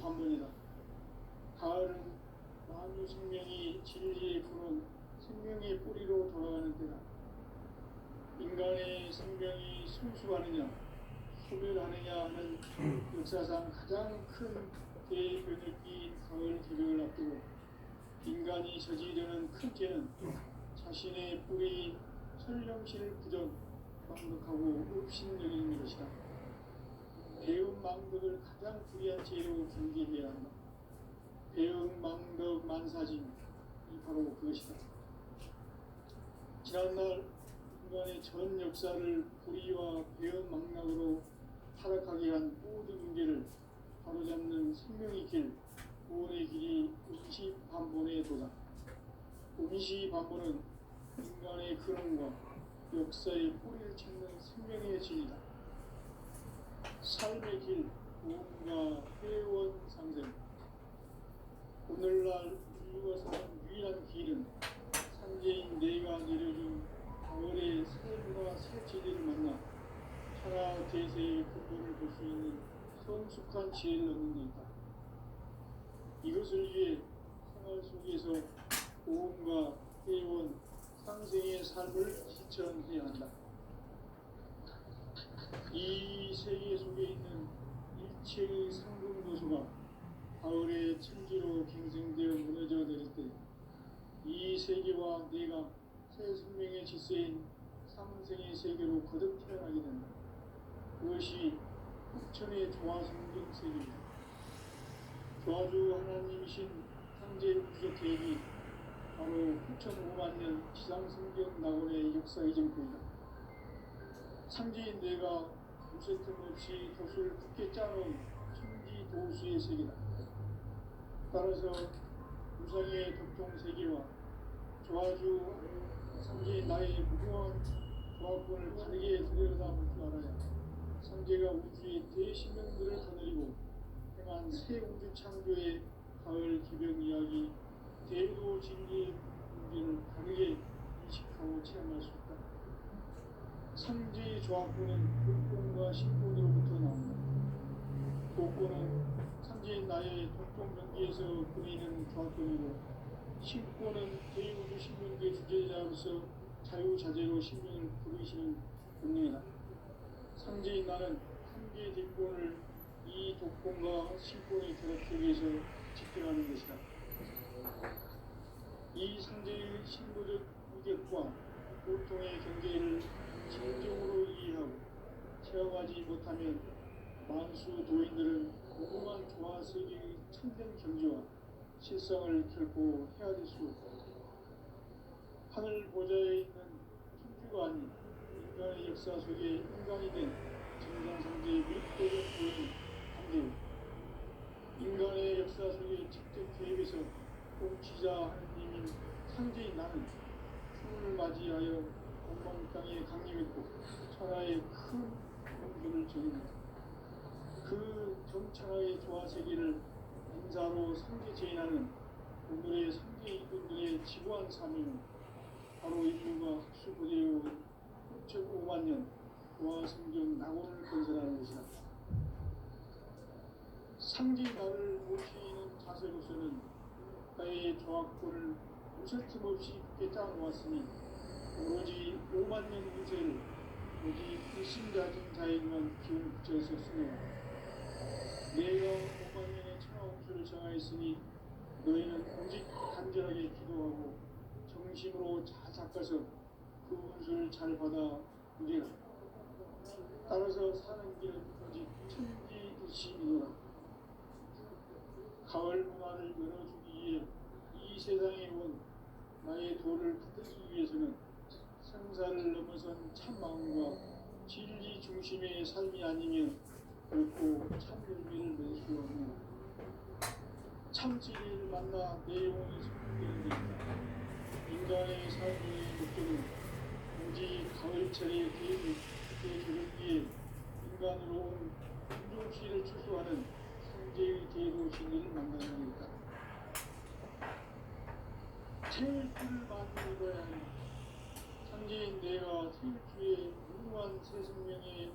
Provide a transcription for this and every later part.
반번이다. 가을은 만유 생명이 진리의 푸른 생명의 뿌리로 돌아가는 때다. 인간의 생명이 성숙하느냐 소멸하느냐 하는 역사상 가장 큰 대변을 띈 가을 개벽을 앞두고 인간이 저지르는 큰 죄는 자신의 뿌리인 설령신을 부정 망덕하고 업신여기는 것이다. 배은 망덕을 가장 불의한 죄로 경계해야 한다. 배은 망덕 만사징이 바로 그것이다. 지난날 인간의 전 역사를 불의와 배은 망락으로 타락하게 한 모든 문제를 바로잡는 생명의 길, 구원의 길이 음시반본에 도다. 음시반본은 인간의 근원과 역사의 뿌리를 찾는 생명의 진이다. 삶의 길, 구원과 회원 상생. 오늘날 인류가 사는 유일한 길은 상제인 내가 내려준 가을의 삶과 새 진리를 만나 천하 대세의 근본을 볼 수 있는 성숙한 지혜를 얻는 데 있다. 이것을 위해 생활 속에서 보험과 회원, 상생의 삶을 실천해야 한다. 이 세계 속에 있는 일체의 상금도수가 가을의 천지로 갱생되어 무너져 내릴 때 이 세계와 내가 새 생명의 질서인 상생의 세계로 거듭 태어나게 된다. 그것이 흑천의 조화성경 세계입니다. 조화주 하나님이신 상제 우주적 계획이 바로 9,500년 지상성경 낙원의 역사의 정포이다. 상제인 내가 무쇠틈 없이 돛을 굳게 짜놓은 천지 도수의 세계다. 따라서 우상의 덕종 세계와 조화주 상제인 나의 무궁한 조화권을 바르게 들여다볼 줄 알아야 상제가 우주의 대신명들을 거느리고 행한 새 우주 창조의 가을 기병 이야기 대도 진리의 문제를 바르게 인식하고 체험할 수 있다. 상제의 조화권은 독권과 신권으로부터 나온다. 독권은 상제인 나의 독종 경계에서 보이는 조화권이고 신권은 대우주 신명계 주제자로서 자유자재로 신명을 부르시는 본능이다. 상제인 나는 상제의 대권을 이 독권과 신권의 결합 속에서 집행하는 것이다. 이 상제의 신부적 위격과 고통의 경계를 진정으로 이해하고 체험하지 못하면 만수 도인들은 무궁한 조화 세계의 참된 경지와 실성을 결코 헤아릴 수 없다. 하늘 보좌에 있는 천주가 아닌 인간의 역사 속에 인간이 된 정상상제의 밀도적 보인 상제요. 인간의 역사 속에 직접 개입해서 통치자 하느님인 상제인 나는 춤을 맞이하여 온방 땅에 강림했고 천하의 큰 공주를 정했다. 그 정천하의 조화세계를 인사로 상제 제인하는 오늘의 상제 이분들의 지구한 사명은 바로 인류가 흡수부대해온 9,500년 조화성경 낙원을 건설하는 것이다. 상제 나를 모시는 자세로서는 나의 조화권을 무쇠틈 없이 굳게 짜놓았으니 오로지 5만 년 운세를 오직 불신자진 자에게만 기운을 붙여서 수행한다. 내가 5만 년의 천하홍수를 정하였으니 너희는 오직 간절하게 기도하고 정심으로 잘 닦아서 그 운수를 잘 받아 누리라. 따라서 사는 길은 오직 천지듯이이노라. 가을 문화를 열어주기 위해 이 세상에 온 나의 도를 붙들기 위해서는 생사를 넘어선 참마음과 진리 중심의 삶이 아니면 결코 참열매를 맺을 수 없는 참진리를 만나 내 영혼이 성공되는 것이다. 인간의 삶의 목적은 오직 가을철의 대조력기에 인간으로 온 인종시를 추수하는 상제의 대도 진리를 만나는 것이다. 태일주를 많이 입어야 하니 상제인 내가 태일주의 무궁한 새 생명의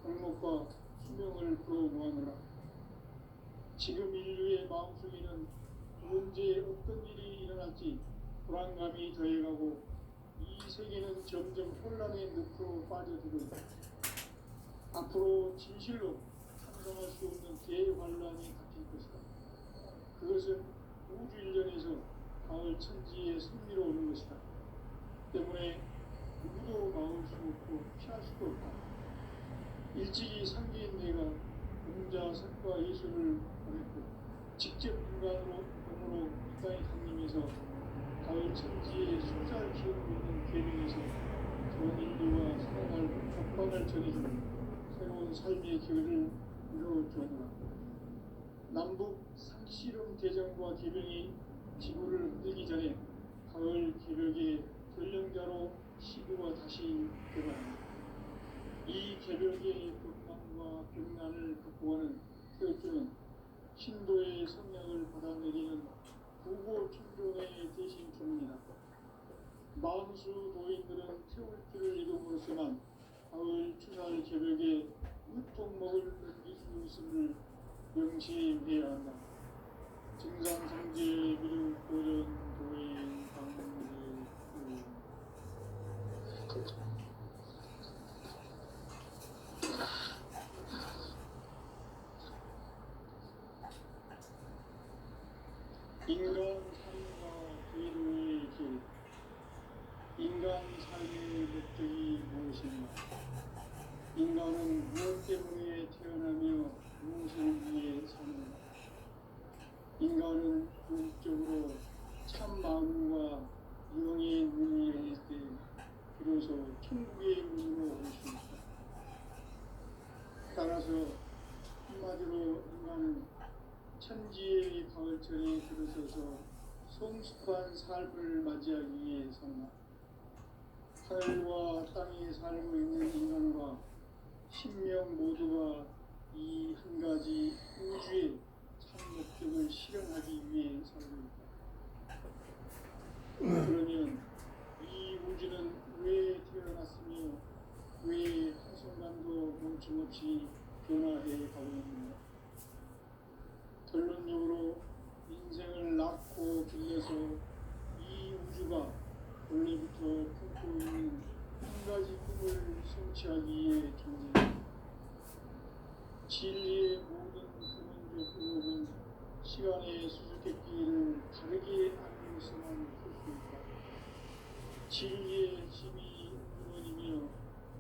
목록과 수명을 불어모아노라. 지금 인류의 마음속에는 언제 어떤 일이 일어날지 불안감이 더해가고 이 세계는 점점 혼란의 늪으로 빠져들고 앞으로 진실로 상상할 수 없는 대환란이 닥칠 것이다. 그것은 우주 일련에서 가을 천지의 승리로 오는 것이다. 때문에 누구도 막을 수 없고 피할 수도 없다. 일찍이 상계인 내가 공자, 석과 예술을 보냈고 직접 인간으로 몸으로 이 땅에 강림해서 가을 천지에 숫자를 키우고 있는 계명에서 전 인류와 살아갈 법방을 전해주는 새로운 삶의 기회를 이루어주었노라. 남북 상씨름 대전과 개병이 지구를 흔들기 전에 가을 개벽의 전령자로 시구가 다시 개발합니다. 이 개벽의 극망과 벽난을 극복하는 태극주는 신도의 성령을 받아내리는 부고 충종의 대신 주입니다. 만수 도인들은 태울주를 이름으로서만 가을 추살 개벽에 유통목을 넘길 수 있음을 명시해야 한다. 증상상제 미륵 도전 도인 강제 인간 삶과 기도의 길. 인간 삶의 목적이 무엇인가? 인간은 무엇 때문에 태어나며 무엇을 위해 사는가? 인간은 궁극적으로 참 마음과 영의 눈이 열릴 때 비로소 천국의 문으로 올 수 있다. 따라서 한마디로 인간은 천지의 가을철에 들어서서 성숙한 삶을 맞이하기 위해 산다. 하늘과 땅에 살고 있는 인간과 신명 모두가 이 한 가지 우주의 참 목적을 실현하기 위해 살고 있다. 그러면 이 우주는 왜 태어났으며 왜 한순간도 멈춤없이 변화해 가고 있는가? 결론적으로 인생을 낳고 길러서 이 우주가 원래부터 품고 있는 한 가지 꿈을 성취하기 위해 존재한다. 진리의 모든 근원적 의혹은 시간의 수수께끼를 다르게 알면서만 풀 수 있다. 진리의 힘이 근원이며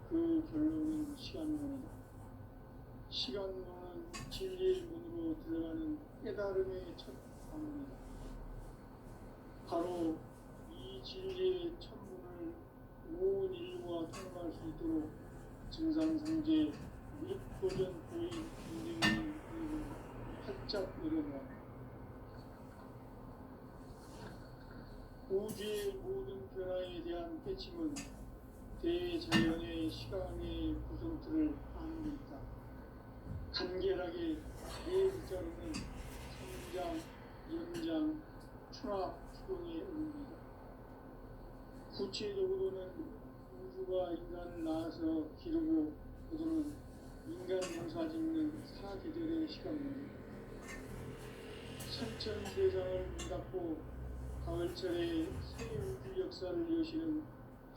그 결론은 시간론이다. 시간론은 진리의 문으로 들어가는 깨달음의 첫 방문이다. 바로 이 진리의 천문을 온 인류가 통과할 수 있도록 증상상제 미륵도전 도인 인생의 문을 활짝 열어놓았다. 우주의 모든 변화에 대한 깨침은 대자연의 시간의 구성틀을 아는 데 있다. 간결하게 네 글자로는 성장, 연장, 추락, 추동의 의미다. 구체적으로는 우주가 인간을 낳아서 기르고 그들은 인간 농사 짓는 사계절의 시간입니다. 천천 세상을 문닫고 가을철에 새 우주 역사를 여시는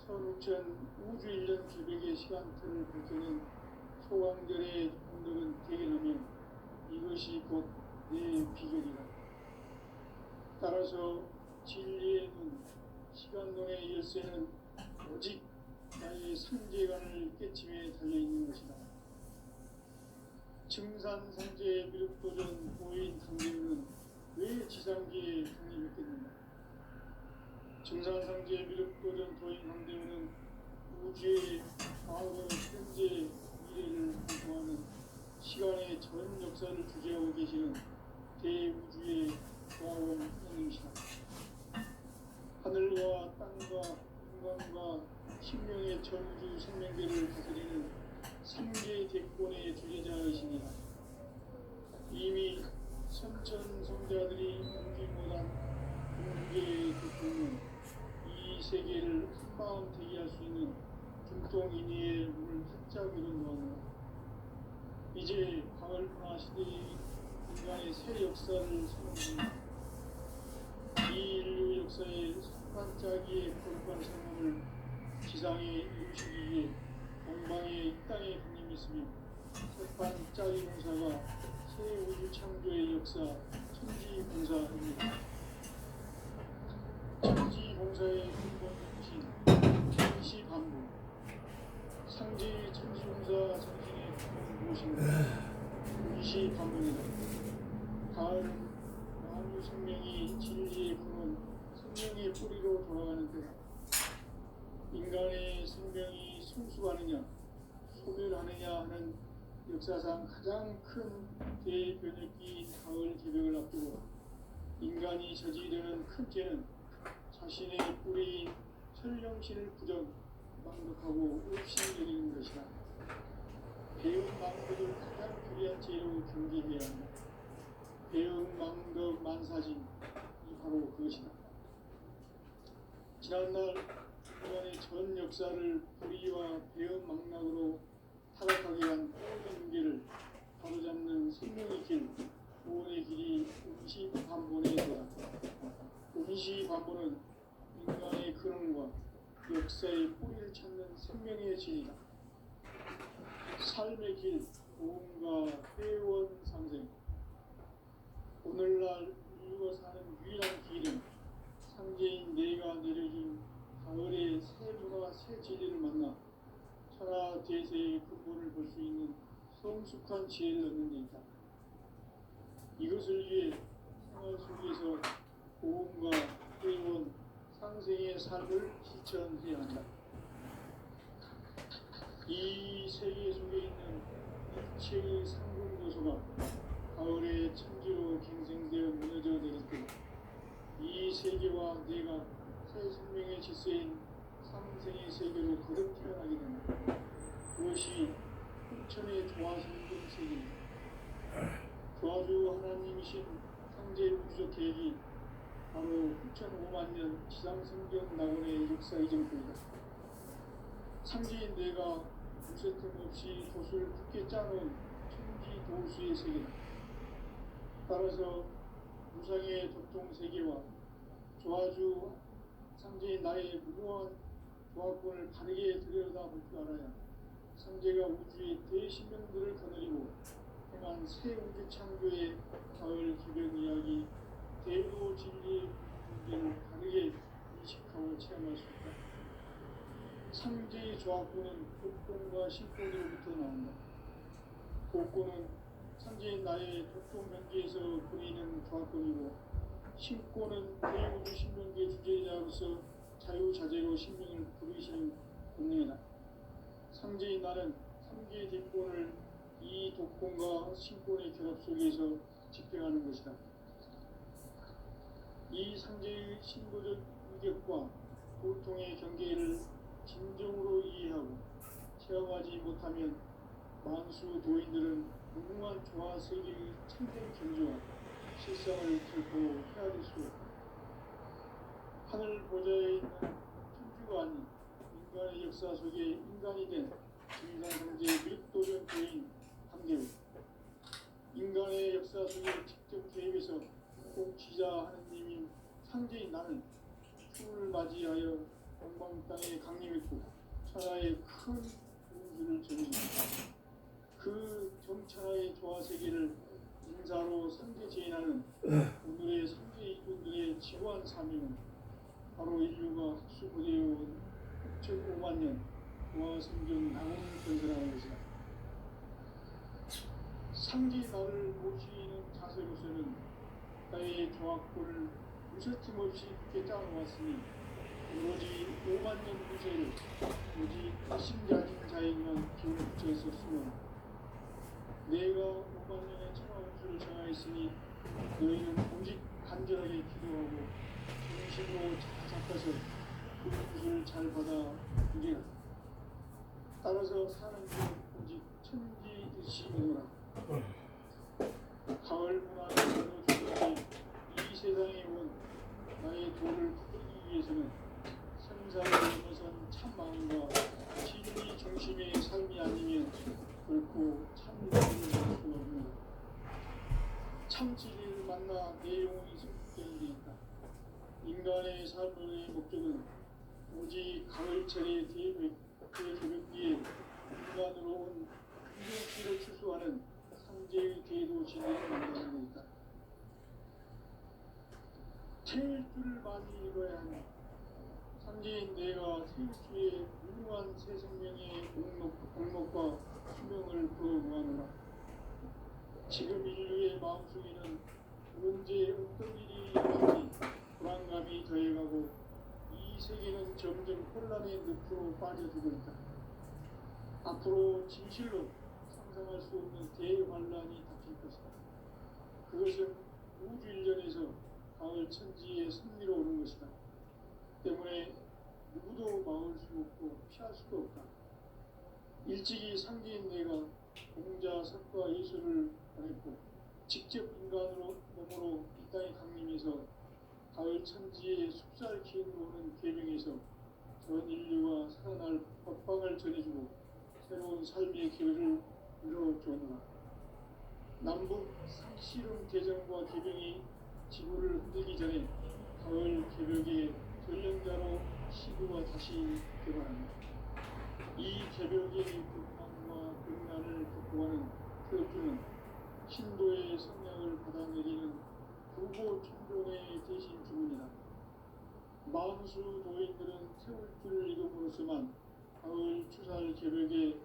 선우천 우주 일년 개벽의 시간틀을 밝혀낸 소강절의 공덕은 대견하며 이것이 곧 내 비결이다. 따라서 진리의 눈, 시간론의 열쇠는 오직 나의 상제관을 깨침에 달려있는 것이다. 증산상제 미륵도전 도인 강제는 왜 지상계에 강림했겠는가? 증산상제 미륵도전 도인 강대우는 우주의 과거, 현재, 미래를 공통하는 시간의 전 역사를 주재하고 계시는 대우주의 조화원님이시다. 하늘과 땅과 인간과 신명의 전우주 생명계를 다스리는 삼계 대권의 주제자이십니다. 이미 선천 성자들이 넘지 못한 공주의 대통령, 이 세계를 한마음 대기할 수 있는 중통인의의 문을 활짝 열어놓았노라. 이제 가을 문화 시대의 인간의 인간의 새 역사를 선언합니다. 이 인류 역사의 반짝이의 거룩한 성공을 지상에 이루시기 위해 동방의 이 땅에 군림했으며 새반짝이 공사가 새 우주 창조의 역사 천지 공사입니다. 천지 공사의 근본 정신 천시 반복 상제의 천지 공사 정신의 근본 무엇인가? 이시 반복이다. 가을은 만유 생명이 진리의 근원 생명의 뿌리로 돌아가는 때다. 인간의 생명이 성숙하느냐 소멸하느냐 하는 역사상 가장 큰 대변혁기인 가을 개벽을 앞두고 인간이 저지르는 큰 죄는 자신의 뿌리인 설령신을 부정 망독하고 없이 여기는 것이다. 배은 망독을 가장 불의한 죄로 경계해야 한다. 배은 망독 만사진 이 바로 그것이다. 지난날 인간의 전 역사를 불의와 배은 망락으로 타락하게 한 모든 문제를 바로잡는 생명의 길, 구원의 길이 음시반본의 도다. 음시반본은 인간의 근원과 역사의 뿌리를 찾는 생명의 진이다. 삶의 길, 구원과 회원 상생. 오늘날 인류가 사는 유일한 길은 상제인 내가 내려준 가을의 새 문화 새 진리를 만나 천하 대세의 근본을 볼 수 있는 성숙한 지혜를 얻는 데 있다. 이것을 위해 생활 속에서 고음과 회원, 상생의 삶을 실천해야 한다. 이 세계 속에 있는 일체의 상금 요소가 가을의 천지로 갱생되어 무너져 내릴 때 이 세계와 내가 새 생명의 질서인 상생의 세계로 거듭 태어나게 된다. 그것이 흑천의 조화성금 세계입니다. 조화주 하나님이신 상제 우주적 계획이 바로 9,500,000년 지상성경 낙원의 역사 이전입니다. 상제인 내가 무쇠 틈 없이 돛을 굳게 짜놓은 천지 도수의 세계다. 따라서 무상의 도통 세계와 조화주 상제인 나의 무모한 조화권을 바르게 들여다볼 줄 알아야 상제가 우주의 대신명들을 거느리고 행한 새 우주 창조의 가을 개벽 이야기 대로 진리의 문제를 바르게 인식하고 체험할 수 있다. 상제의 조화권은 독동과 신권으로부터 나온다. 독권은 상제인 나의 독동 경계에서 보이는 조화권이고 신권은 대우주 신명계 주제자로서 자유자재로 신명을 부르시는 본능이다. 상제인 나는 3개의 뒷권을 이 독권과 신권의 결합 속에서 집행하는 것이다. 이 상제의 신고적 유격과 고통의 경계를 진정으로 이해하고 체험하지 못하면 만수 도인들은 무궁한 조화 세계의 참된 경지와 실상을 결코 헤아릴 수 없다. 하늘 보좌에 있는 천주가 아닌 인간의 역사 속에 인간이 된 진상상제의 밀도전 교인 함대우 인간의 역사 속에 직접 개입해서 공치자 하느님인 상제인 나는 추을 맞이하여 동방 땅에 강림했고 천하의 큰 운수를 전진했다. 그 정천하의 조화세계를 인사로 상제 제인하는 오늘의 상제 이분들의 지고한 사명은 바로 인류가 수고되어온 6,500,000년 조화성경 낙원 건설하는 것이다. 상제 나를 모시는 자세로서는 나의 조화권을 무쇠틈 없이 굳게 짜놓았으니 오로지 50,000년 무쇠를 오직 신자진 자에게만 기운을 붙여 있었으며 내가 50,000년의 천하운수를 정하였으니 너희는 오직 간절하게 기도하고 중심으로 착착해서 그 뜻을 잘 받아 누리라. 따라서 사는 중 오직 천지 뜻이오노라. 가을 문화의 전후 주권이 이 세상에 온 나의 도를 부르기 위해서는 생사를 넘어선 참마음과 진리 중심의 삶이 아니면 결코 참으로 이룰 수 없는 참 진리를 만나 내 영혼이 승복되는 데 있다. 인간의 삶의 목적은 오직 가을철의 대개벽기에 인간으로 온 유전치를 추수하는 상제의 궤도 진리를 만나는 데 있다. 태일 줄을 많이 읽어야 하는 상제인 내가 태일주의 무궁한 새 생명의 공목과 수명을 부어모아노라. 지금 인류의 마음속에는 언제 어떤 일이 일어날지 불안감이 더해가고 이 세계는 점점 혼란의 늪으로 빠져들고 있다. 앞으로 진실로 상상할 수 없는 대환란이 닥칠 것이다. 그것은 우주 일련에서 가을 천지의 섭리로 오는 것이다. 때문에 누구도 막을 수 없고 피할 수도 없다. 일찍이 상제인 내가 공자, 석과 예술을 보냈고 직접 인간으로 몸으로 이 땅에 강림해서 가을 천지의 숲살 기운으로 오는 계명에서 전 인류가 살아날 법방을 전해주고 새로운 삶의 길을 열어주었노라. 남북 상씨름 대전과 계명이 지구를 흔들기 전에 가을 개벽의 전령자로 시구가 다시 개발합니다. 이 개벽의 극망과 극난을 극복하는 태극주는 신도의 성량을 받아내리는 부고 천종의 대신 주문이다. 만수 도인들은 태울줄 이름으로서만 가을 추살 개벽에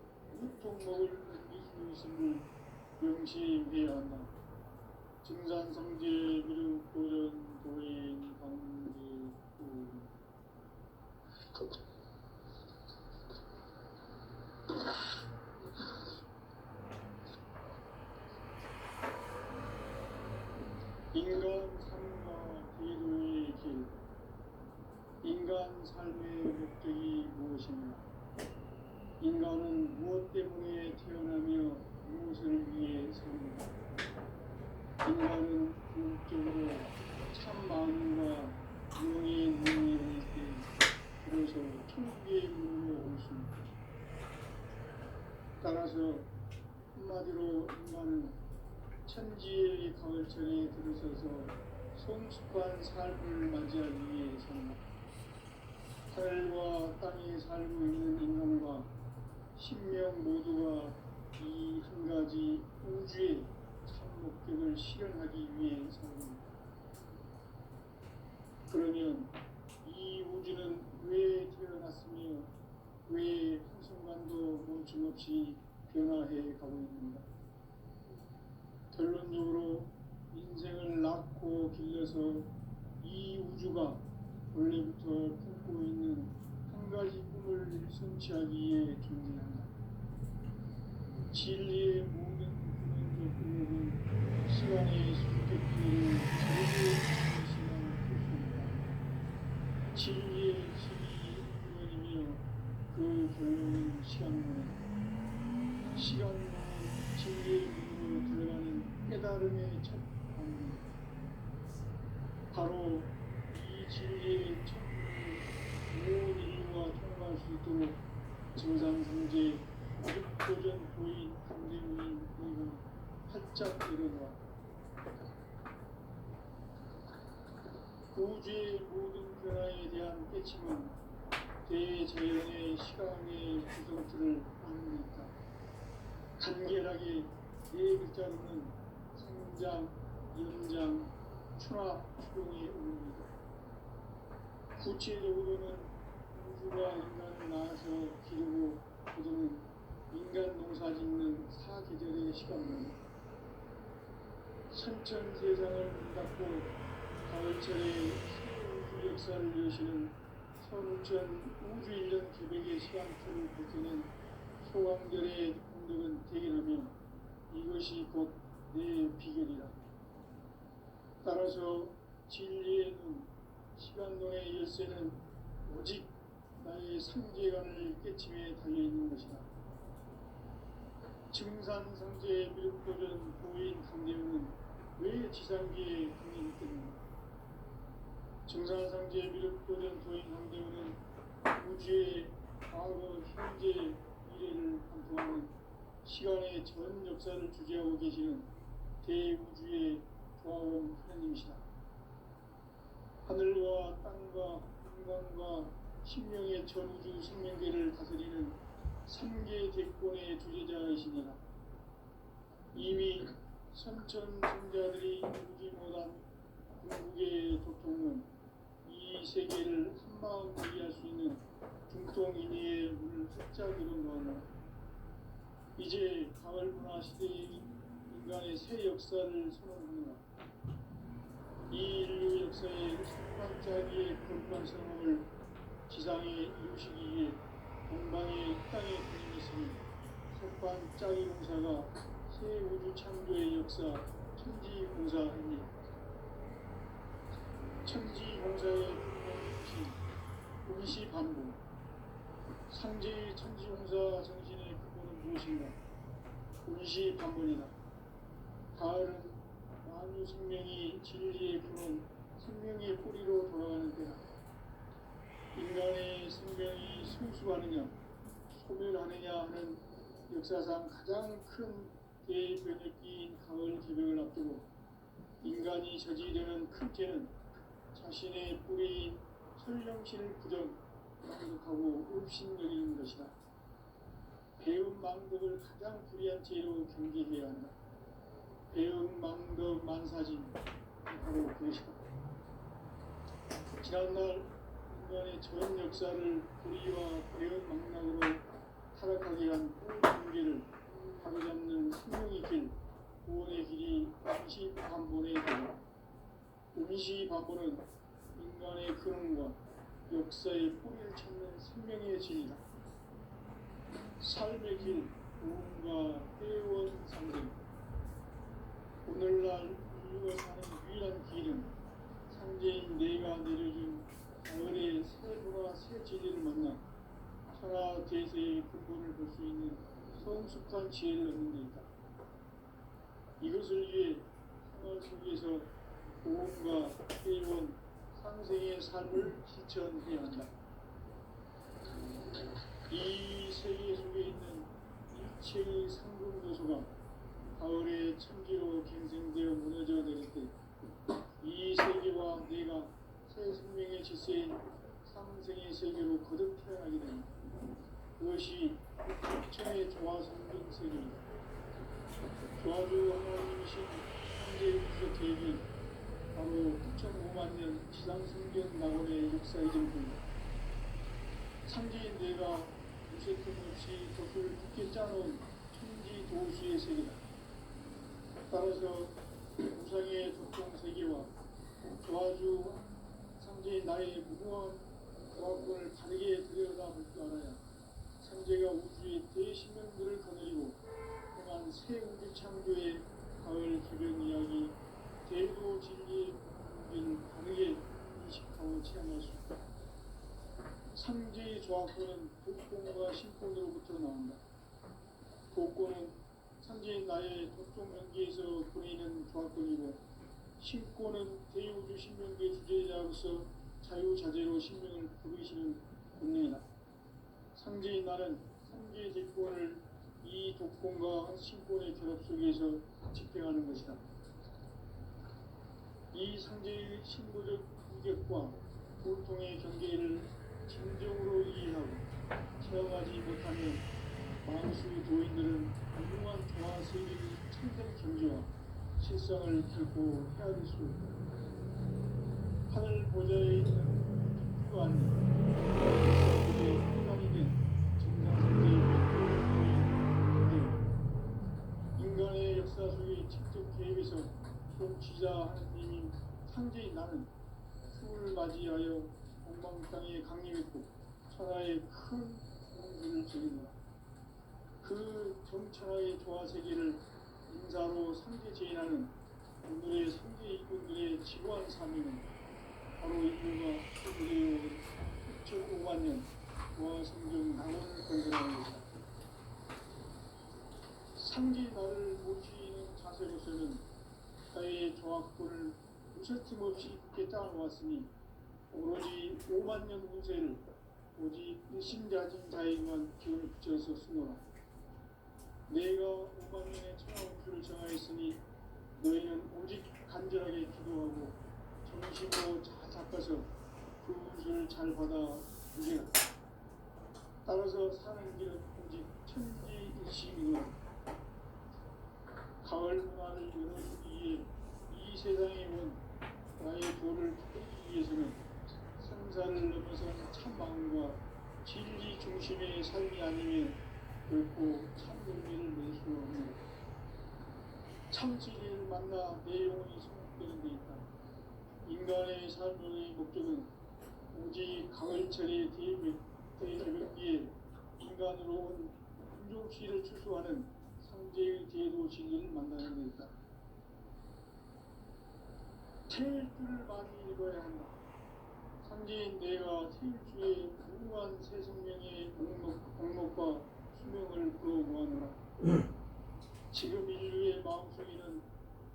유통목을 넘길 수 있음을 명시해야 한다. 증산성제 미륵도전 도인 강제구 인간 삶과 기도의 길. 인간 삶의 목적이 무엇인가? 인간은 무엇 때문에 태어나며 무엇을 위해 삽니까? 인간은 궁극적으로 참 마음과 영의 눈이 열릴 때 비로소 천국의 문으로 올 수 있다. 따라서 한마디로 인간은 천지의 가을철에 들어서서 성숙한 삶을 맞이하기 위해 산다. 하늘과 땅에 살고 있는 인간과 신명 모두가 이 한 가지 우주의 참 목적을 실현하기 위해 삽니다. 그러면 이 우주는 왜 태어났으며 왜 한순간도 멈춤없이 변화해 가고 있는가? 결론적으로 인생을 낳고 길러서 이 우주가 원래부터 품고 있는 한 가지 꿈을 성취하기 위해 존재한다. 진리의 모든 근원적 의욕은 시간의 수수께끼를 제대로 시간을 풀 수 있다. 진리의 질이 근원이며 그 결론은 시간론이다. 시간론은 진리의 문으로 들어가는 깨달음의 첫 방문. 바로 이 진리의 첫 문을 온 인류가 통과할 수 있도록 증산성제 육도전 도인 강대우인 너희가 활짝 일어나 우주의 모든 변화에 대한 깨침은 대자연의 시간의 구성틀을 아는 데 있다. 간결하게 네 글자로는 성장, 연장, 추락, 추동이 오릅니다. 구체적으로는 우주가 인간을 낳아서 기르고 거두는 인간 농사 짓는 사계절의 시간입니다. 천천세상을 문 닫고 가을철에 새 우주 역사를 여시는 선우천 우주 일년 개백의 시간표를 밝혀낸 소강결의 공덕은 대견하며 이것이 곧 내 비결이라. 따라서 진리의 눈, 시간론의 열쇠는 오직 나의 상제관을 깨침에 달려있는 것이다. 증산성제 미륵도전 도인 강대우는 왜 지상기에 강림했겠는가? 증산성제 미륵도전 도인 강대우는 우주의 과거, 현재, 미래를 관통하는 시간의 전 역사를 주재하고 계시는 대우주의 신명의 전우주 생명계를 다스리는 3계 대권의 주제자이시니라. 이미 선천성자들이 이루지 못한 궁극의 도통은 이 세계를 한마음 이해할 수 있는 중통인의의 문을 활짝 열어놓았노라. 이제 가을 문화 시대의 인간의 새 역사를 선언하노라. 이 인류 역사의 석반짜기의 거룩한 성공을 지상에 이루시기 위해 동방의 땅에 군림했으니 석반짜기 공사가 새 우주 창조의 역사 천지공사입니다. 천지공사의 근본이 운시반복. 상제의 천지공사 정신의 근본은 무엇인가? 운시반복이다. 가을은 만유 생명이 진리의 근원, 생명의 뿌리로 돌아가는 때다. 인간의 생명이 승수하느냐, 소멸하느냐 하는 역사상 가장 큰 대변혁기인 가을 개벽을 앞두고 인간이 저지르는 큰 죄는 자신의 뿌리인 설령신을 부정, 망독하고 업신여기는 것이다. 배음 망독을 가장 불의한 죄로 경계해야 한다. 배음 망독 만사진 바로 그것이다. 지난날 인간의 전 역사를 불의와 배음 망락으로 타락하게 한 후문제를 바로잡는 생명의 길, 구원의 길이 운시반본의 길이다. 운시반본은 인간의 근원과 역사의 뿌리를 찾는 생명의 진리다. 삶의 길, 구원과 회원 상생. 오늘날 인류가 사는 유일한 길은 상제인 내가 내려준 가을의 새 문화 새 진리를 만나 천하 대세의 근본을 볼 수 있는 성숙한 지혜를 얻는 데 있다. 이것을 위해 생활 속에서 보험과 회원, 상생의 삶을 실천해야 한다. 이 세계 속에 있는 일체의 상금 요소가 가을의 천지로 갱생되어 무너져 내릴 때 이 세계와 내가 새 생명의 질서인 상생의 세계로 거듭 태어나게 됩니다. 그것이 부처의 조화성경 세계입니다. 조화주 하나님이신 현재의 우주적 계획이 바로 9,500만 년 지상성경 낙원의 역사의 전부입니다. 상제인 내가 무쇠 틈 없이 덫을 굳게 짜놓은 천지 도수의 세계다. 따라서 우상의 도통 세계와 조화주 상제인 나의 무궁한 조화권을 다르게 들여다볼 줄 알아야 상제가 우주의 대신명들을 거느리고 행한 새 우주 창조의 가을 개변 이야기 대도 진리의 문제를 다르게 인식하고 체험할 수 있다. 상제의 조화권은 복권과 신권으로부터 나온다. 복권은 상제인 나의 도통 연기에서 보내는 조화권이고 신권은 대우주 신명계 주제자로서 자유자재로 신명을 부르시는 본능이다. 상제인 나는 상제의 대권을 이 독권과 신권의 결합 속에서 집행하는 것이다. 이 상제의 신부적 인격과 보통의 경계를 진정으로 이해하고 체험하지 못하면 망수 도인들은 무궁한 조화 세계의 참된 경지와 실상을 결코 헤아릴 수 없다. 하늘 보좌에 있는 또한 세계의 인간이 된 정상상제의 인간의 역사 속에 직접 계획에서 통치자 하느님인 상제인 나는 추을 맞이하여 동방 땅에 강림했고 천하의 큰 공주를 즐긴다. 그 정천하의 조화세계를 인사로 상제 제인하는 오늘의 상제 일꾼들의 지구한 사명은 바로 인류가 그리고 9,500만 년 조화성경 낙원을 건설하는 것이다. 상제 나를 모시는 자세로서는 사회의 조화권을 무쇠틈 없이 굳게 짜놓았으니 오로지 5만 년 운세를 오직 일심자진 자에게만 기운을 붙여서 쓰노라. 내가 5만 년의 천하운수를 정하였으니 너희는 오직 간절하게 기도하고 정심으로 잘 닦아서 그 운수를 잘 받아 문제가 따라서 사는 길은 오직 천지일심이구나. 가을 문화를 열어주기 위해 이 세상에 온 나의 도를 풀기 위해서는 생사를 넘어선 참 마음과 진리 중심의 삶이 아니면 결코 참 의미를 낼 수 없는 참 진리를 만나 내 영혼이 성공되는 데 있다. 인간의 삶의 목적은 오직 가을철의 대개벽기에 인간으로 온 윤종씨를 추수하는 상제의 제도 진리를 만나는 데 있다. 태일주를 많이 읽어야 한다. 상제인 내가 태일주의 무궁한 새 생명의 목록과 수명을 불어모아노라. 지금 인류의 마음속에는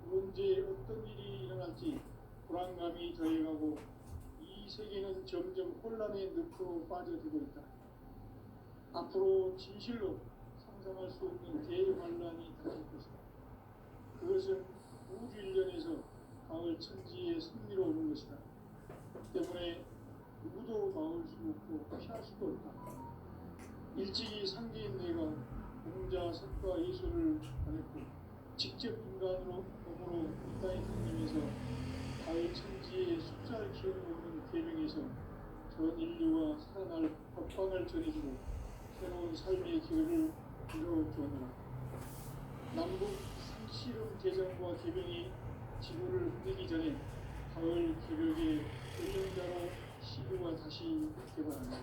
언제 어떤 일이 일어날지 불안감이 더해가고 이 세계는 점점 혼란의 늪으로 빠져들고 있다. 앞으로 진실로 상상할 수 없는 대환란이 닥칠 것이다. 그것은 우주 일련에서 가을 천지의 승리로 오는 것이다. 때문에 누구도 막을 수 없고 피할 수도 없다. 일찍이 상제인 내가 공자, 석과 예술을 가졌고 직접 인간으로 몸으로 이 땅에 강림해서 가을 천지의 숫자를 키워놓는 계명에서 전 인류가 살아날 법방을 전해주고 새로운 삶의 기회를 이루어주었노라. 남북 상씨름 개정과 개명이 지구를 흔들기 전에 가을 개벽의 전령자로 시구가 다시 개발한다.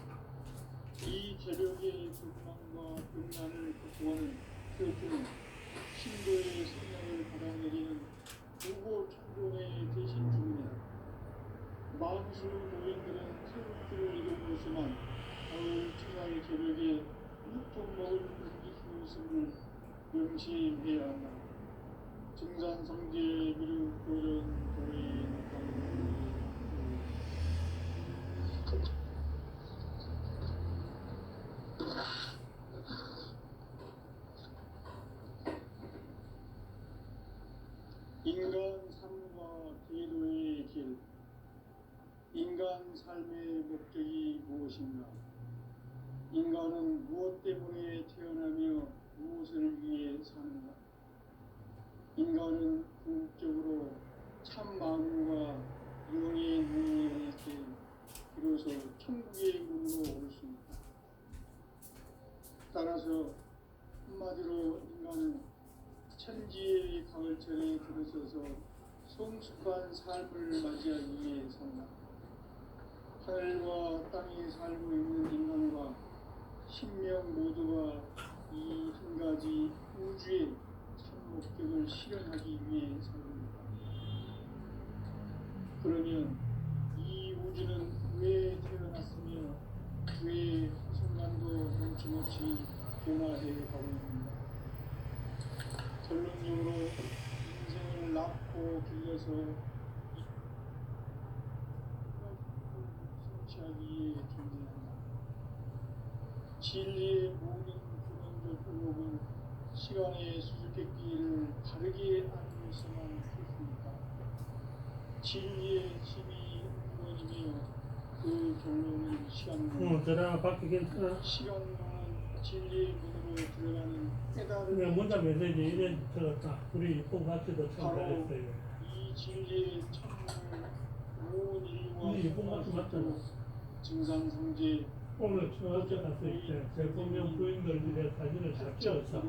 이 개벽의 불만과 음란을 극복하는 태극기는 신도의 성령을 받아내리는 무고 천종의 대신 중입니다. 만수 노인들은 태극기를 이름으로서만 가을 천하의 개벽에 육통 먹을 옮길 수 있음을 명시해야 한다. 증산성제 미륵 도전 도인 인간 삶과 기도의 길. 인간 삶의 목적이 무엇인가? 인간은 무엇 때문에 태어나며 무엇을 위해 사는가? 인간은 궁극적으로 참 마음과 영의 눈이 열릴 때 비로소 천국의 문으로 올 수 있다. 따라서 한마디로 인간은 천지의 가을철에 들어서서 성숙한 삶을 맞이하기 위해 산다. 하늘과 땅에 살고 있는 인간과 신명 모두가 이 한 가지 우주의 참 목적을 실현하기 위해 살고있다. 그러면 이 우주는 왜 태어났으며 왜 순간도 멈춤없이 변화해 가고 있는가? 결론적으로 인생을 낳고 길러서 성취하기 위해 존재한다. 진리의 모든 근원적 의혹은 시간의 수수께끼를 바르게 알고서만 풀 수 있다. 진리의 힘이 근원이며 그 결론은 시간론. 시간론은 진리의 문으로 들어가는 깨달음의 문자 메시지 이래 들었다. 우리 이쁜 같이도 참 바로 잘했어요. 이 진리의 참을 온 인류가 이쁜 같이 맞잖아. 증상성제 오늘 저한테 갔을 때 대통령 부인들 이래 사진을 잘 찍었어.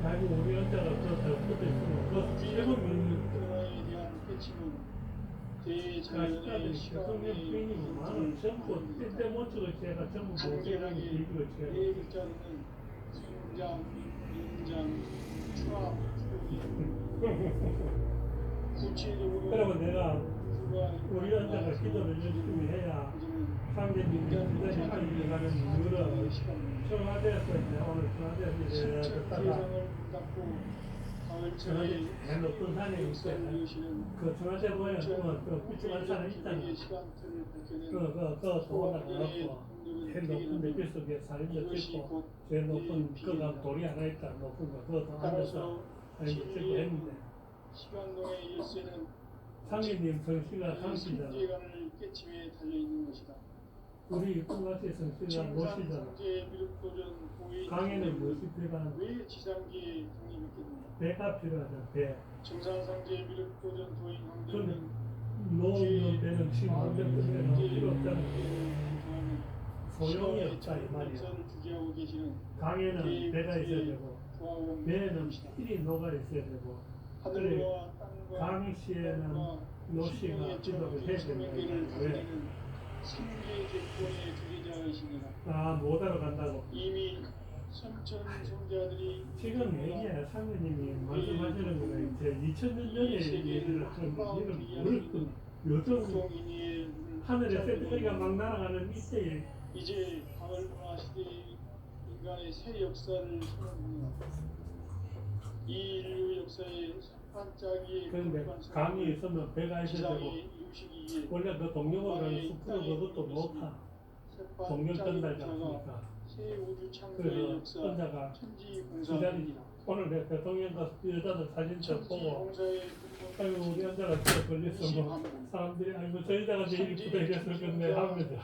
아이고 우리 언자가 저 붙어 있으면 그 최고 변화에 대한 패치는 대자연의 대통령 부인이 많은 전부 때 못 찍어 제가 전부 간결하게 이거 제가 네 글자로는 성장, 연장, 추락, 구체적으로 그러면 내가 우리 언자가 기도를 열심히 해야 상대님이 기다리 하기 가는 이유를 청와대에서 이제 오늘 청와대에서 이제 듣다가 저 높은 산에 있을 그 청와대 보면 그 삐죽한 산 있잖아. 그 올라가갖고 제일 높은 데 빗속에 사진도 찍고 제일 높은 그가 돌이 하나 있다 높은 거 그것도 앉아서 사진도 찍고 했는데 시간론의 열쇠는 상인님 성씨가 상씨잖아. 순재간을 깨침에 달려있는 것이다. 우리 꿈같이 성씨가 못이잖아. 정상상제 미륵도전 고위 강에는 무엇이 필요한? 왜 지상기에 독립했겠는가? 배가 필요하잖아. 배. 정상상제 미륵도전 도인 그건 형제는 놓는 배는 지금 안 됐으면 필요 없잖아. 소용이 시간의 없다 이 말이야. 역사를 주재하고 계시는 강에는 배가 있어야 되고 조화원 배는 필히 노가 있어야 되고 그래 하늘과 땅과 강시에는 노씨가 지도를 해야 된다. 왜? 생계 제권의 주제자이시니라. 아 못하러 간다고. 이미 선천 성자들이 지금 얘기야 상무님이 말씀하시는 거는 이제 2000년 전에 얘기를 하는 거 이런 어렵군. 요즘 공인의 하늘에 새들이가 막 날아가는 이때에 이제 가을 문화 시대의 인간의 새 역사를 선언합니다. 이 인류 역사의 반짝이의 그런데 강이 있으면 배가 있어야 되고 지상의 이유식이기에 원래 그 동력으로는 숲으로 그것도 못하 동력 전달지 않습니까? 새 우주 창조의 그래서 역사 혼자가 천지 기다리지. 공사입니다. 오늘 내 대통령과 여자들 사진 좀 천지 보고 공사의 아이고 우리 혼자가 진짜 걸렸어 뭐 사람들이 아이고 저 여자가 제일 이쁘다 이랬을 건데 하면서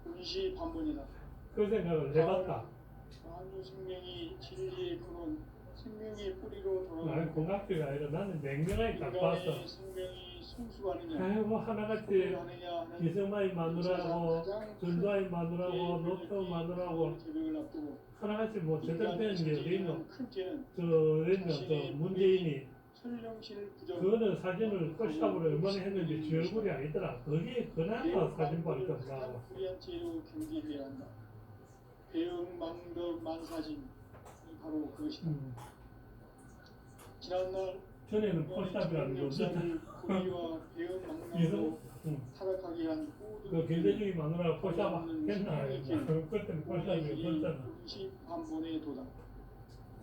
분시 반문이다. 그 생각을 해봤다. 만유 생명이 진리의 근원, 생명의 뿌리로 나는 돌아가는 공학교가 아니라 나는 냉정하게 갖고 왔어. 인간의 생명이 성숙하느냐, 아이고 하나같이 하느냐 하는 이승만이 마누라고 전두환이 마누라고 노태우 마누라고 계획을 앞두고 하나같이 뭐 제대로 되는 게 어디 있노? 큰 죄는 저 문재인이 설령신을 부정. 그거는 사진을 포샵으로 얼마나 했는지 제 얼굴이 아니더라. 거기에 그나마 사진 보니까 나와. 불의한 죄로 경계해야 한다. 배응 망덕 만사진이 바로 그것이다. 지난날 전에는 포샵이라는 게 없었다. 고의와 배응 이성? 망명으로 응. 타락하게 한 그 경제주의 마누라 포샵 했나? 그때는 포샵이 없었잖아. 반본에 도다.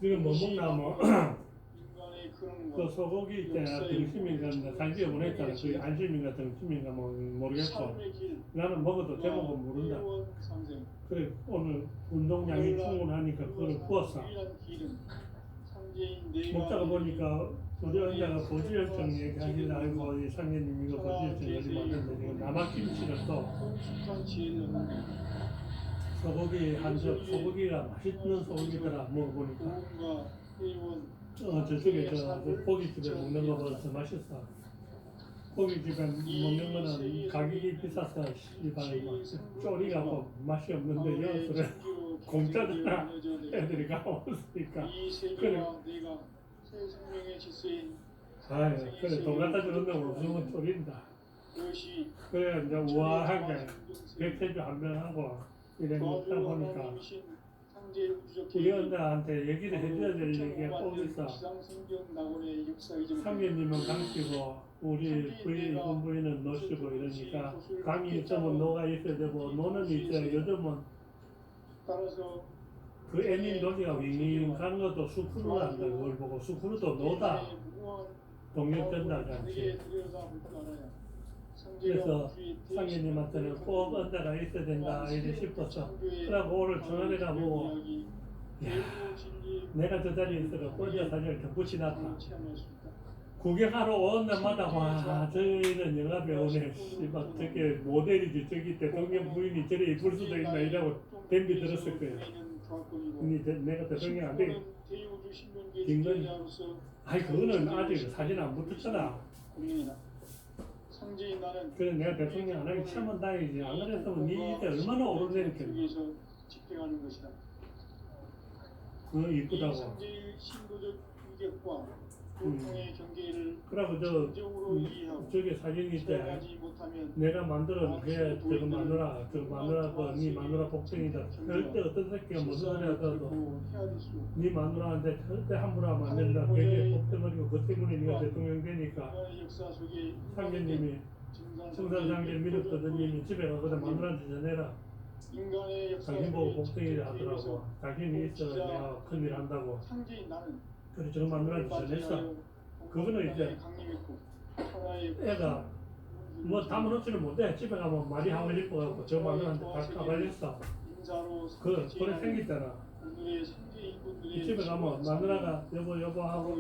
지금 뭐 먹나 뭐. 인간의 그런 그 소고기 있잖아. 등심인가 산지에 보냈잖아. 그 안심인가 등심인가 뭐 모르겠고. 삶의 길, 나는 먹어도 제목은 모른다. 회원 상생. 그래 오늘 운동량이 충분하니까 그걸 구웠어. 유일한 길은 상제인 내가 먹다가 보니까 우리 언자가 고지혈증 얘기하길래 알고 이 상계님 이거 고지혈증 열리면 안 된다. 지금 남아김치를 또 성숙한 지혜를 얻는 소고기 한접 소고기가 맛있는 소고기더라 먹어보니까 고음과 회원 저쪽에 그 고깃집에 먹는 거 보면서 맛있어. 고깃집에 먹는 거는 가격이 비싸서 이발 뭐 쪼리가 뭐 맛이 없는데 여기서는 공짜잖아. 애들이 가먹었으니까 이 그래. 세계와 내가 새 생명의 질서인 아유 그래 돈 갖다 주는데 없으면 쪼린다. 그것이 그래 이제 우아하게 백태주 한 명 하고 이래 먹다 보니까 상제 우주적 우리 언자한테 얘기를 해줘야 될 얘기가 꼭 있어. 지상성경 낙원의 역사이즘 상계님은 강씨고 우리 부인 이분 부인은 노씨고 이러니까 강이 있으면 노가 있어야 되고 노는 이제 요즘은 따라서 그 애니 노기가 윙윙 가는 것도 수쿠루 한다 그걸 보고 수쿠루도 노다 동력 전달장치. 그래서 상계님한테는 꼭 언자가 있어야 된다 이래 싶었어. 그러고 오늘 전화해가 보고 내가 저 자리에 있어가 꼴자 사진을 좀 붙여놨다. 구경하러 온 날마다 와 저희는 영화 배우네 씨발 저게 모델이지 저기 대통령 부인이 저래 이쁠 수도 있나 이라고 덤비 들었을 거야. 근데 내가 대통령 안 돼. 김건희 아이 그거는 아직 사진 안 붙었잖아. 그래 내가 대통령 안 하기 참은 다행이지. 안 그랬으면 니 이때 얼마나 오르내렸겠니. 그거 이쁘다고. 그러고 저기 사진이 있대. 내가 만들어 내 저거 마누라 니 마누라 복생이다. 절대 어떤 새끼가 무슨 소리 하더라도 니 마누라한테 절대 함부로 하면 안 된다. 그게 복덩어리고 그 때문에 네가 대통령 되니까 상계님이 청산상계 미륵도전님이 집에 가거든 마누라한테 전해라. 당신 보고 복생이라 하더라고. 당신이 있어 내가 큰일 한다고. 그래 저 마누라한테 전했어. 그거는 이제 애가 뭐 담아놓지는 못해. 집에 가면 말이 하고 싶어갖고 저 마누라한테 다 까발렸어. 그래 생겼잖아. 집에 가면 마누라가 여보 하고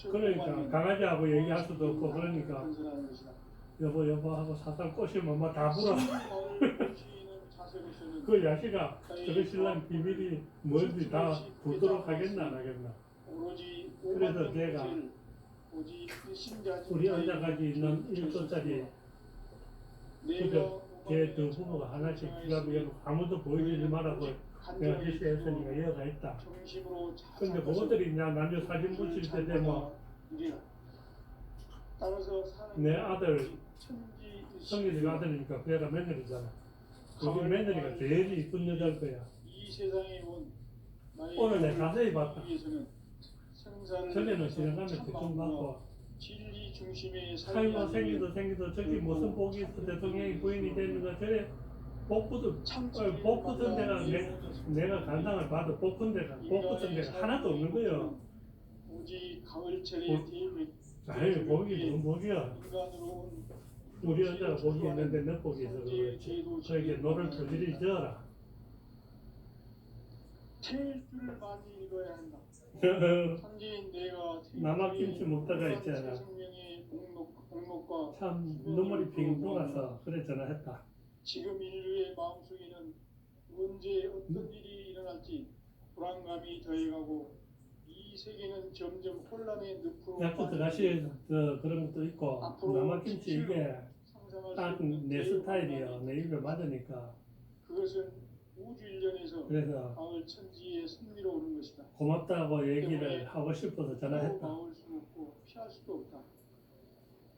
그러니까 강아지하고 얘기할 수도 없고 그러니까 여보 하고 사탕 꼬시면 엄마 다 불어. 신발을 고치는 자세로서는 그 야시가 저거 신랑 비밀이 뭔지 다 보도록 하겠나 안 하겠나. 오로지 그래서 내가 오직 신자 우리 언자까지 있는 1조짜리 걔두 부부가 하나씩 지갑에 아무도 보이지 말라고 내가 지시했으니까 이해가 있다. 근데 그것들이 이제 나중에 사진 붙일 때 되면 내 아들 성기지가 아들이니까 그 애가 며느리잖아. 우리 며느리가 제일 이쁜 여자일 거야. 이 세상에 온 오늘 내가 자세히 봤다. 전에는 전에는 지나가면 대충 받고 진리 중심의 삶과 생기도 저기 무슨 복이 있어 대통령이 부인이 되는 거 저래 복 붙은 데가 내가 간당을 봐도 복 붙은 데가 하나도 없는 거예요. 오직 가을철에 아니 복이 뭔 복이야. 인간으로 온 우리 여자가 복이 있는데 너 복이 있어서 그렇지. 그에게 너를 부지런히 지어라. 태일 줄을 많이 읽어야 한다. 선지인 내가 남아김치 먹다가 있잖아. 참 눈물이 빙 돌아서 그래 전화했다. 지금 인류의 마음속에는 언제 어떤 일이 일어날지 불안감이 더해가고 이 세계는 점점 혼란의 늪으로 약도 들어가시 그런 것도 있고 남아김치 이게 딱 내 스타일이야. 내 입에 맞으니까. 그것은 우주 일련에서 그래서 가을 천지의 섭리로 오는 것이다. 고맙다고 얘기를 하고 싶어서 전화했다. 막을 수 없고 피할 수도 없다.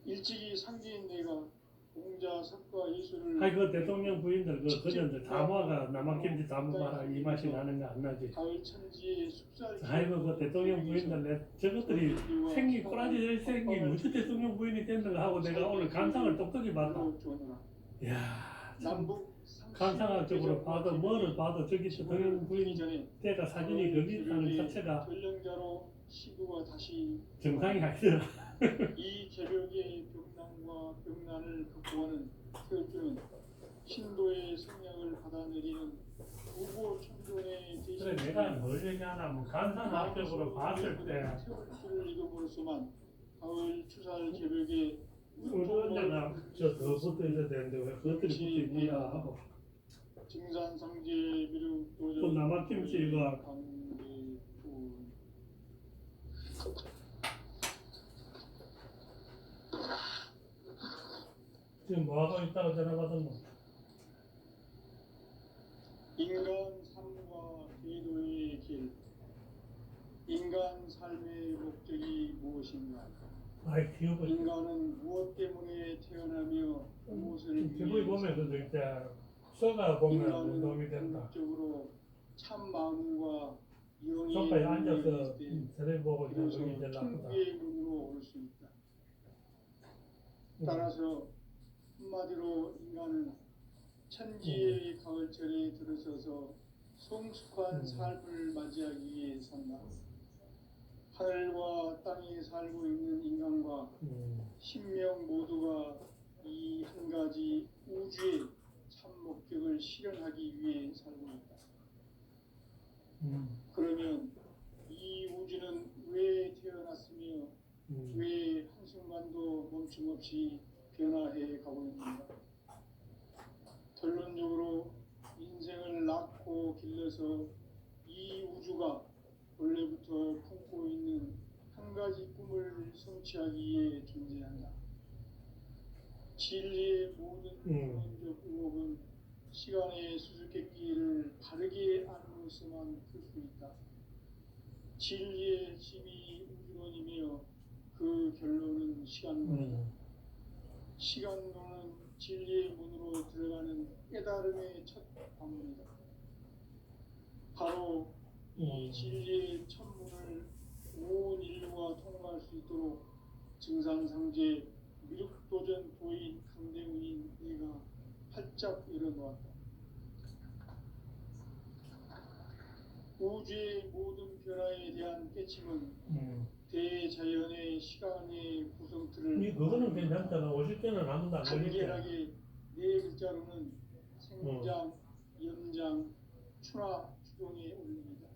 일찍이 상지인 내가 공자 석과 예술을 아이 그 대통령 부인들 그전들 다 모아가 남아김치 다 모아라 이 맛이 나는 거 안 나지. 가을 천지의 숲살 아이고 그 대통령 부인들 내 저것들이 생기 꼬라지 생기 무슨 대통령 부인이 됐는가 하고 내가 오늘 감상을 똑똑히 봤다. 이야 참 감상학적으로 봐도 뭐를 봐도 저기 대통령 부인 때가 사진이 거기 있다는 자체가 전령자로 시구가 다시 정상이 아니더라. 이 개벽의 병난과 병난을 극복하는 태어주는 신도의 성령을 받아내리는 우고 천존의 그래 내가 뭘 얘기하냐면 감상학적으로 봤을 때 태어주를 이름으로서만 가을 추살 개벽의 우리 언제나 저더 붙어 있어야 되는데 왜 그것들이 붙어 있냐 하고 증산상제 미륵 도전 그 남아김치 이거 지금 뭐하고 있다고 전화 받았노? 인간 삶과 기도의 길 인간 삶의 목적이 무엇인가? 아이 기억을 인간은 무엇 때문에 태어나며 무엇을 기부에 보면 그거 이제 써가 보면 운동이 된다. 궁극적으로 참 마음과 영의 소파에 앉아서 세례 보고 있는 게 제일 나쁘다. 천국의 문으로 올 수 있다. 따라서 한마디로 인간은 천지의 가을철에 들어서서 성숙한 삶을 맞이하기 위해 산다. 하늘과 땅에 살고 있는 인간과 신명 모두가 이 한 가지 우주의 참 목적을 실현하기 위해 살고 있다. 그러면 이 우주는 왜 태어났으며 왜 한순간도 멈춤없이 변화해 가고 있는가? 결론적으로 인생을 낳고 길러서 이 우주가 원래부터 품고 있는 한 가지 꿈을 성취하기 위해 존재한다. 진리의 모든 근원적 의혹은 시간의 수수께끼를 바르게 알므로서만 풀 수 있다. 진리의 힘이 우주론이며 그 결론은 시간론이다. 시간론은 진리의 문으로 들어가는 깨달음의 첫 방문이다. 바로 이 진리의 첫 문을 온 인류가 통과할 수 있도록 증산상제 미륵도전 도인 강대우인 내가 활짝 열어놓았다. 우주의 모든 변화에 대한 깨침은 대자연의 시간의 구성틀을 그거는 괜찮잖아. 50개는 아무도 안 걸리게. 간결하게 네 글자로는 생장, 연장, 추나, 추동에 올립니다.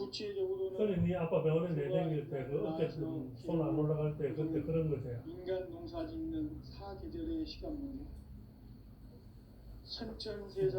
구체적으로는 그래 네 아빠 병원에 내댕길 때 그 어깨 손 안 올라갈 때 그때 그런 거지. 인간 농사 짓는 사계절의 시간입니다. 선천세상